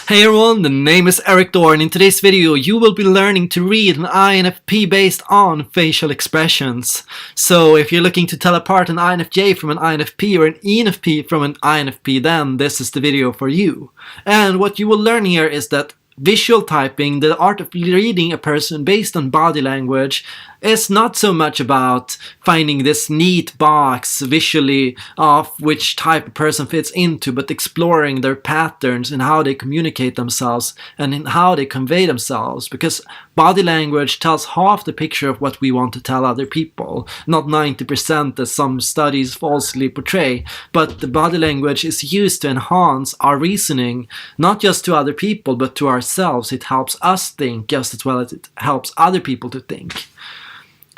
Hey everyone, the name is Erik Thor, and in today's video you will be learning to read an INFP based on facial expressions. So if you're looking to tell apart an INFJ from an INFP or an ENFP from an INFP, then this is the video for you. And what you will learn here is that visual typing, the art of reading a person based on body language, is not so much about finding this neat box visually of which type a person fits into, but exploring their patterns and how they communicate themselves and in how they convey themselves, because body language tells half the picture of what we want to tell other people, not 90% as some studies falsely portray, but the body language is used to enhance our reasoning, not just to other people but to ourselves. It helps us think just as well as it helps other people to think.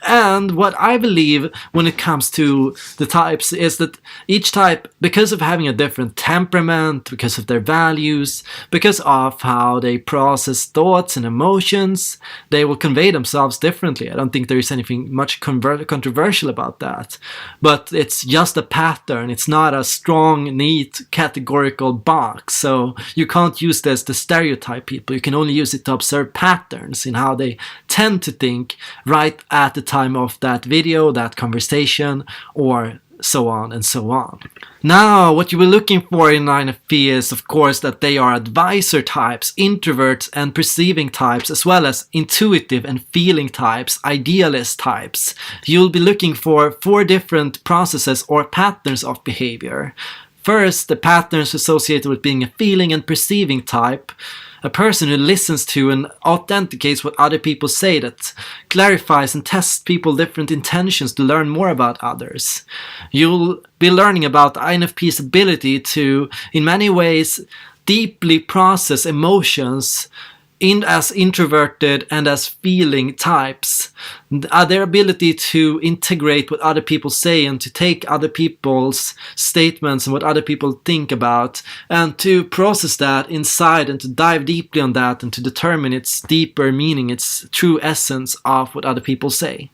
And what I believe when it comes to the types is that each type, because of having a different temperament, because of their values, because of how they process thoughts and emotions, they will convey themselves differently. I don't think there is anything much controversial about that. But it's just a pattern. It's not a strong, neat, categorical box. So you can't use this to stereotype people. You can only use it to observe patterns in how they tend to think right at the time of that video, that conversation, or so on and so on. Now, what you were looking for in INFP is, of course, that they are advisor types, introverts and perceiving types, as well as intuitive and feeling types, idealist types. You'll be looking for 4 different processes or patterns of behavior. First, the patterns associated with being a feeling and perceiving type. A person who listens to and authenticates what other people say, that clarifies and tests people's different intentions to learn more about others. You'll be learning about INFP's ability to, in many ways, deeply process emotions as introverted and as feeling types. Their ability to integrate what other people say and to take other people's statements and what other people think about and to process that inside and to dive deeply on that and to determine its deeper meaning, its true essence of what other people say.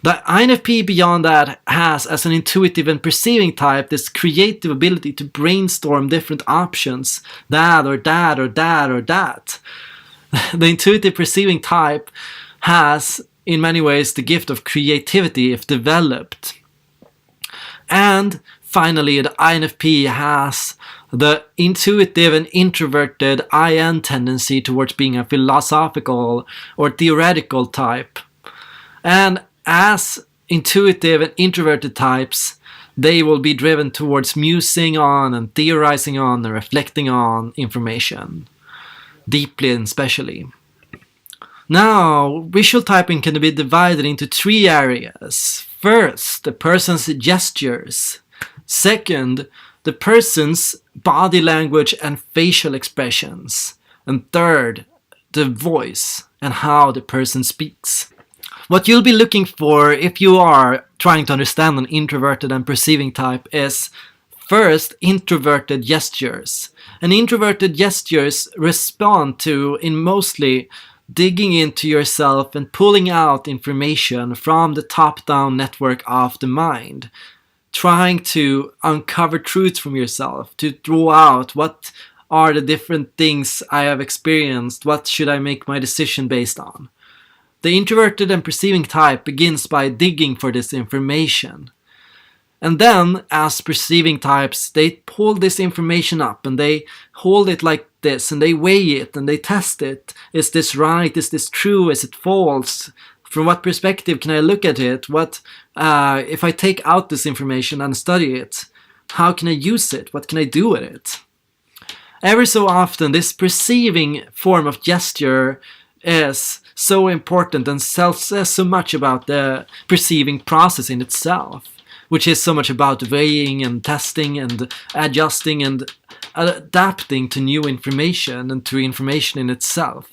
The INFP beyond that has, as an intuitive and perceiving type, this creative ability to brainstorm different options, that or that or that or that. The intuitive perceiving type has, in many ways, the gift of creativity if developed. And finally, the INFP has the intuitive and introverted IN tendency towards being a philosophical or theoretical type. And as intuitive and introverted types, they will be driven towards musing on and theorizing on and reflecting on information, deeply and specially. Now, visual typing can be divided into 3 areas. First, the person's gestures. Second, the person's body language and facial expressions. And third, the voice and how the person speaks. What you'll be looking for if you are trying to understand an introverted and perceiving type is, first, introverted gestures. And introverted gestures respond to, in mostly, digging into yourself and pulling out information from the top-down network of the mind. Trying to uncover truths from yourself, to draw out what are the different things I have experienced, what should I make my decision based on. The introverted and perceiving type begins by digging for this information. And then, as perceiving types, they pull this information up and they hold it like this and they weigh it and they test it. Is this right? Is this true? Is it false? From what perspective can I look at it? What if I take out this information and study it? How can I use it? What can I do with it? Every so often, this perceiving form of gesture is so important and says so much about the perceiving process in itself, which is so much about weighing and testing and adjusting and adapting to new information and to information in itself.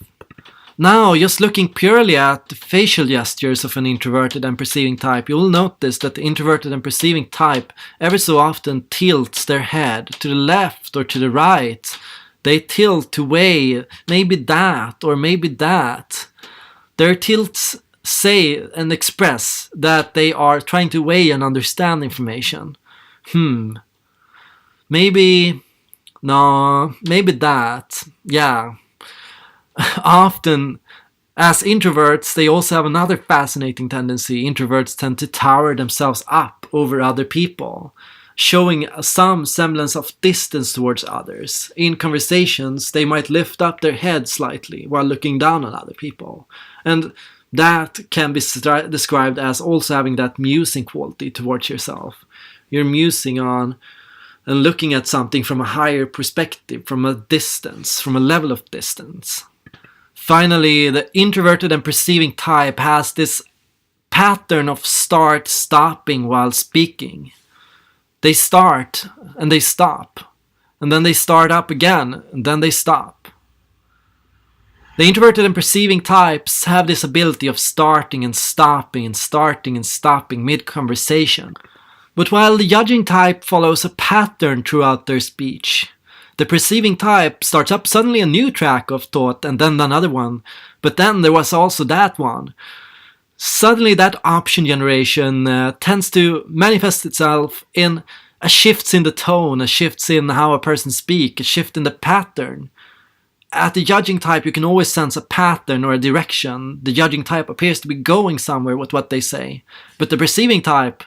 Now, just looking purely at the facial gestures of an introverted and perceiving type, you will notice that the introverted and perceiving type every so often tilts their head to the left or to the right. They tilt to weigh maybe that or maybe that. Their tilts say and express that they are trying to weigh and understand information. Maybe No, maybe that. Yeah. Often, as introverts, they also have another fascinating tendency. Introverts tend to tower themselves up over other people, showing some semblance of distance towards others. In conversations, they might lift up their head slightly while looking down on other people. And that can be described as also having that musing quality towards yourself. You're musing on and looking at something from a higher perspective, from a distance, from a level of distance. Finally, the introverted and perceiving type has this pattern of stopping while speaking. They start and they stop, and then they start up again, and then they stop. The introverted and perceiving types have this ability of starting and stopping and starting and stopping mid-conversation. But while the judging type follows a pattern throughout their speech, the perceiving type starts up suddenly a new track of thought and then another one, but then there was also that one. Suddenly that option generation tends to manifest itself in a shift in the tone, a shift in how a person speaks, a shift in the pattern. At the judging type, you can always sense a pattern or a direction. The judging type appears to be going somewhere with what they say, but the perceiving type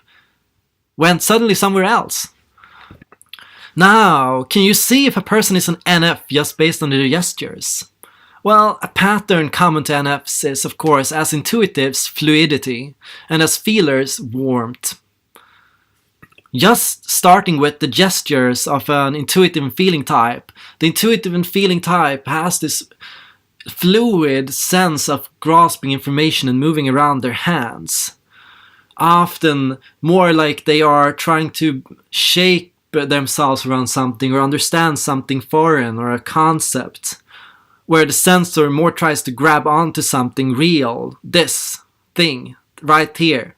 went suddenly somewhere else. Now, can you see if a person is an NF just based on their gestures? Well, a pattern common to NFs is, of course, as intuitives, fluidity, and as feelers, warmth. Just starting with the gestures of an intuitive and feeling type, the intuitive and feeling type has this fluid sense of grasping information and moving around their hands. Often more like they are trying to shape themselves around something or understand something foreign or a concept, where the sensor more tries to grab onto something real, this thing right here.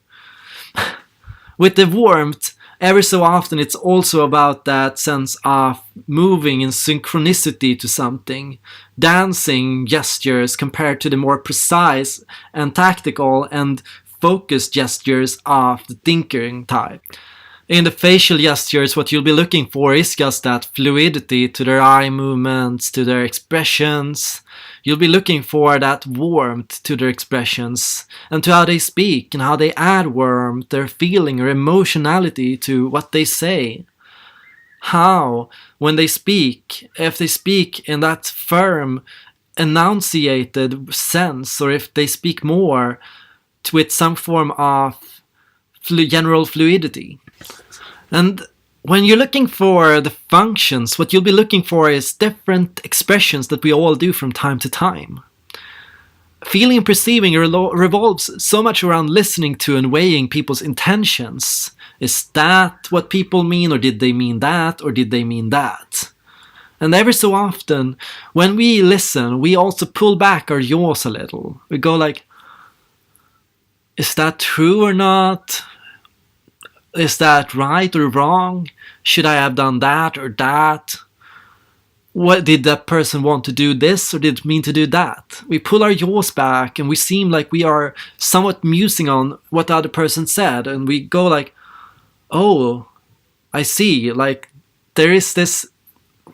With the warmth, every so often it's also about that sense of moving in synchronicity to something, dancing gestures compared to the more precise and tactical and focused gestures of the thinking type. In the facial gestures, what you'll be looking for is just that fluidity to their eye movements, to their expressions. You'll be looking for that warmth to their expressions and to how they speak and how they add warmth, their feeling or emotionality to what they say. How, when they speak, if they speak in that firm, enunciated sense, or if they speak more with some form of general fluidity. And when you're looking for the functions, what you'll be looking for is different expressions that we all do from time to time. Feeling and perceiving revolves so much around listening to and weighing people's intentions. Is that what people mean, or did they mean that, or did they mean that? And every so often, when we listen, we also pull back our jaws a little. We go like, is that true or not? Is that right or wrong? Should I have done that or that? What did that person want to do, this or did it mean to do that? We pull our jaws back and we seem like we are somewhat musing on what the other person said, and we go like, oh, I see, like there is this,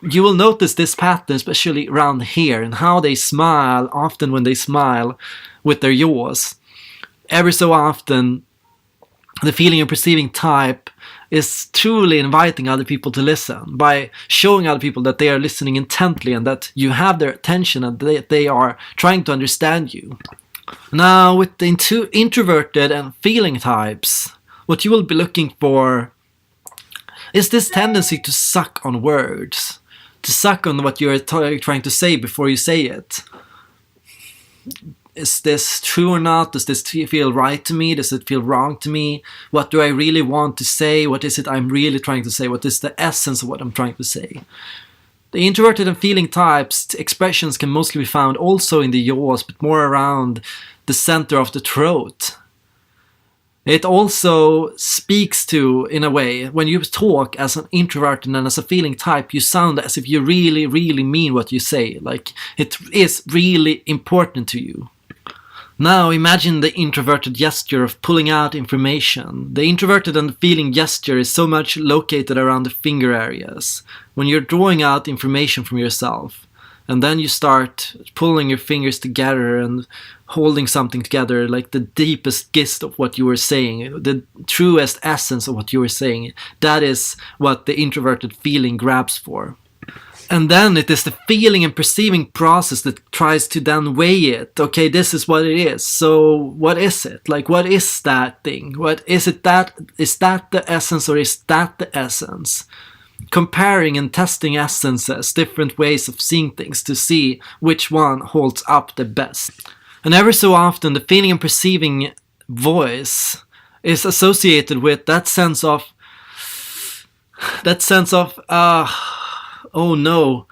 you will notice this pattern especially around here and how they smile, often when they smile with their jaws. Every so often, the feeling and perceiving type is truly inviting other people to listen by showing other people that they are listening intently and that you have their attention and they are trying to understand you. Now, with the introverted and feeling types, what you will be looking for is this tendency to suck on words, to suck on what you're trying to say before you say it. Is this true or not? Does this feel right to me? Does it feel wrong to me? What do I really want to say? What is it I'm really trying to say? What is the essence of what I'm trying to say? The introverted and feeling types expressions can mostly be found also in the jaws, but more around the center of the throat. It also speaks to, in a way, when you talk as an introvert and as a feeling type, you sound as if you really, really mean what you say. Like it is really important to you. Now imagine the introverted gesture of pulling out information. The introverted and feeling gesture is so much located around the finger areas. When you're drawing out information from yourself, and then you start pulling your fingers together and holding something together, like the deepest gist of what you were saying, the truest essence of what you were saying. That is what the introverted feeling grabs for. And then it is the feeling and perceiving process that tries to then weigh it. Okay, this is what it is. So what is it? Like, what is that thing? What is it that? Is that the essence or is that the essence? Comparing and testing essences, different ways of seeing things to see which one holds up the best. And ever so often the feeling and perceiving voice is associated with that sense of oh no,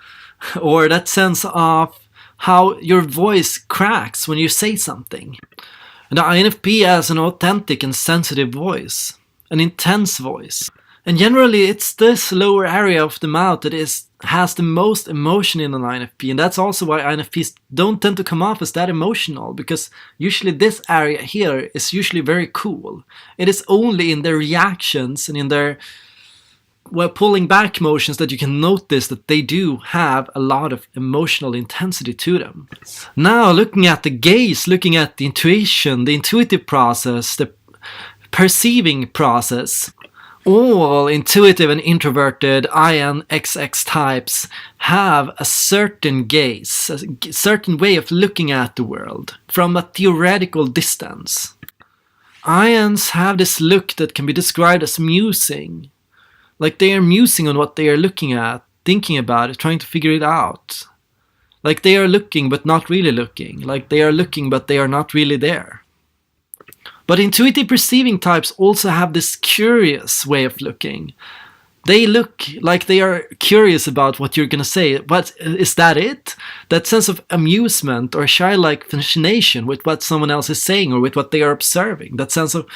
or that sense of how your voice cracks when you say something. And the INFP has an authentic and sensitive voice, an intense voice. And generally it's this lower area of the mouth that has the most emotion in an INFP, and that's also why INFPs don't tend to come off as that emotional, because usually this area here is usually very cool. It is only in their reactions and in their pulling back motions that you can notice that they do have a lot of emotional intensity to them. Now looking at the gaze, looking at the intuition, the intuitive process, the perceiving process, all intuitive and introverted INXX types have a certain gaze, a certain way of looking at the world from a theoretical distance. INs have this look that can be described as musing. Like they are musing on what they are looking at, thinking about it, trying to figure it out. Like they are looking but not really looking. Like they are looking but they are not really there. But intuitive perceiving types also have this curious way of looking. They look like they are curious about what you're gonna say. But is that it? That sense of amusement or childlike fascination with what someone else is saying or with what they are observing. That sense of,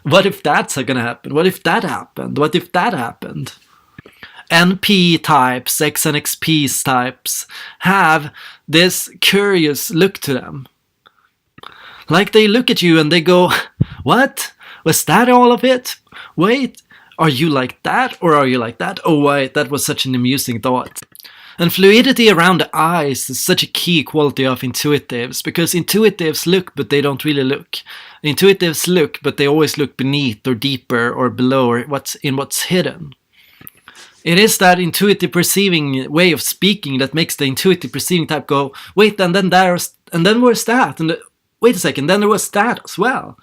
what if that's gonna happen? What if that happened? What if that happened? NP types, XNXP types have this curious look to them. Like they look at you and they go, what? Was that all of it? Wait, are you like that or are you like that? Oh wait, that was such an amusing thought. And fluidity around the eyes is such a key quality of intuitives, because intuitives look but they don't really look. Intuitives look but they always look beneath or deeper or below or what's hidden. It is that intuitive perceiving way of speaking that makes the intuitive perceiving type go, wait, and then where's that? And wait a second, then there was that as well.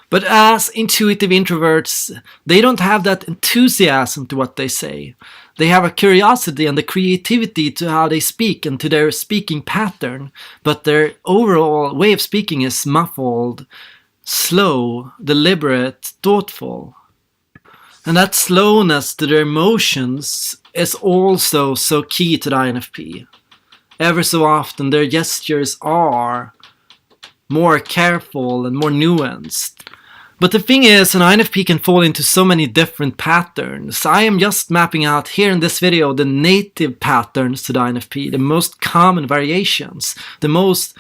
But as intuitive introverts, they don't have that enthusiasm to what they say. They have a curiosity and the creativity to how they speak and to their speaking pattern, but their overall way of speaking is muffled, slow, deliberate, thoughtful. And that slowness to their emotions is also so key to the INFP. Ever so often their gestures are more careful and more nuanced. But the thing is, an INFP can fall into so many different patterns. I am just mapping out here in this video the native patterns to the INFP, the most common variations, the most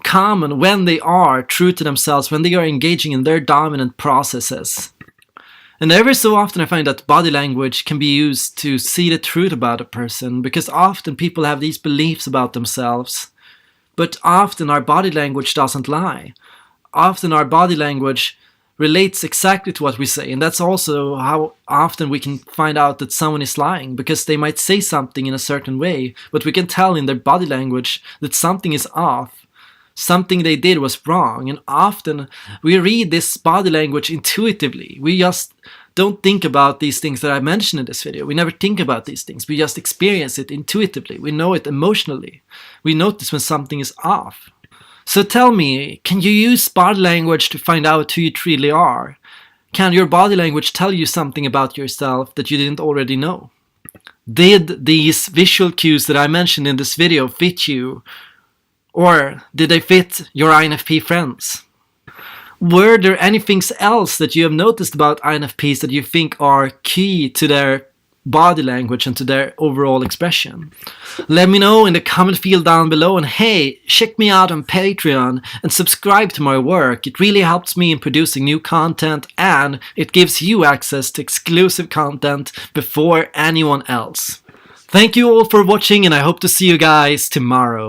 common when they are true to themselves, when they are engaging in their dominant processes. And every so often I find that body language can be used to see the truth about a person, because often people have these beliefs about themselves. But often our body language doesn't lie. Often our body language relates exactly to what we say, and that's also how often we can find out that someone is lying, because they might say something in a certain way, but we can tell in their body language that something is off, something they did was wrong. And often we read this body language intuitively. We just don't think about these things that I mentioned in this video. We never think about these things. We just experience it intuitively. We know it emotionally. We notice when something is off. So tell me, can you use body language to find out who you truly are? Can your body language tell you something about yourself that you didn't already know? Did these visual cues that I mentioned in this video fit you? Or did they fit your INFP friends? Were there anything else that you have noticed about INFPs that you think are key to their body language and to their overall expression. Let me know in the comment field down below, and hey, check me out on Patreon and subscribe to my work. It really helps me in producing new content, and it gives you access to exclusive content before anyone else. Thank you all for watching, and I hope to see you guys tomorrow.